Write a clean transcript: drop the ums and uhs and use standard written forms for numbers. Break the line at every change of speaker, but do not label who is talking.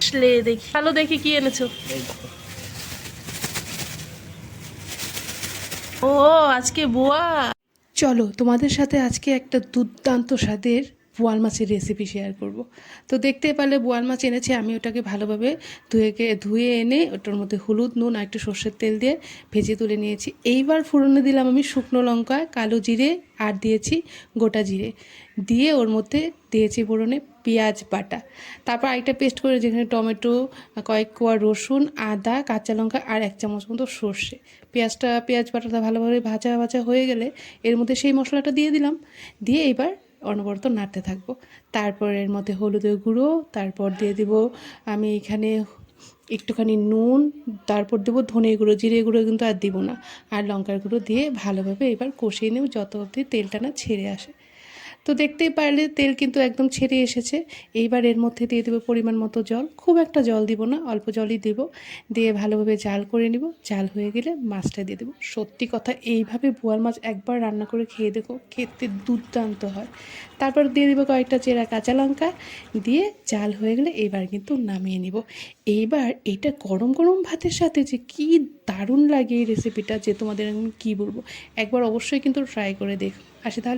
আসলে দেখি, ভালো দেখি কি এনেছো। ও আজকে বোয়া। চলো তোমাদের সাথে আজকে একটা দুর্দান্ত স্বাদের বোয়াল মাছের রেসিপি শেয়ার করব। তো দেখতেই পারলে বোয়াল মাছ এনেছি, আমি ওটাকে ভালোভাবে ধুয়ে এনে ওটার মধ্যে হলুদ, নুন আর একটু সর্ষের তেল দিয়ে ভেজে তুলে নিয়েছি। এইবার ফোড়নে দিলাম আমি শুকনো লঙ্কা, কালো জিরে আর দিয়েছি গোটা জিরে, দিয়ে ওর মধ্যে দিয়েছি ফোড়নে পেঁয়াজ বাটা। তারপর আরেকটা পেস্ট করে, যেখানে টমেটো, কয়েক কোয়া রসুন, আদা, কাঁচা লঙ্কা আর 1 চামচ মতো সর্ষে। পেঁয়াজ বাটাটা ভালোভাবে ভাজা ভাজা হয়ে গেলে এর মধ্যে সেই মশলাটা দিয়ে দিলাম, দিয়ে এবার অনবরত নাড়তে থাকবো। তারপর এর মধ্যে হলুদের গুঁড়ো, তারপর দিয়ে দিব আমি এখানে একটুখানি নুন, তারপর দেবো ধনে গুঁড়ো, জিরে গুঁড়ো কিন্তু আর দিব না, আর লঙ্কার গুঁড়ো দিয়ে ভালোভাবে এবার কষিয়ে নেব যত অবধি তেলটা না ছেড়ে আসে। তো দেখতেই পারলে তেল কিন্তু একদম ছেড়ে এসেছে। এইবার এর মধ্যে দিয়ে দেবো পরিমাণ মতো জল, খুব একটা জল দিব না, অল্প জলই দেব, দিয়ে ভালোভাবে জাল করে নিব। জাল হয়ে গেলে মাছটা দিয়ে দেবো। সত্যি কথা, এইভাবে বোয়াল মাছ একবার রান্না করে খেয়ে দেখো, খেতে দুর্দান্ত হয়। তারপর দিয়ে দেবো কয়েকটা চেরা কাঁচা লঙ্কা, দিয়ে জাল হয়ে গেলে এবার কিন্তু নামিয়ে নিব। এইবার এটা গরম গরম ভাতের সাথে যে কি দারুণ লাগে এই রেসিপিটা, যে তোমাদের আমি কী বলবো, একবার অবশ্যই কিন্তু ট্রাই করে দেখো। আসি তাহলে।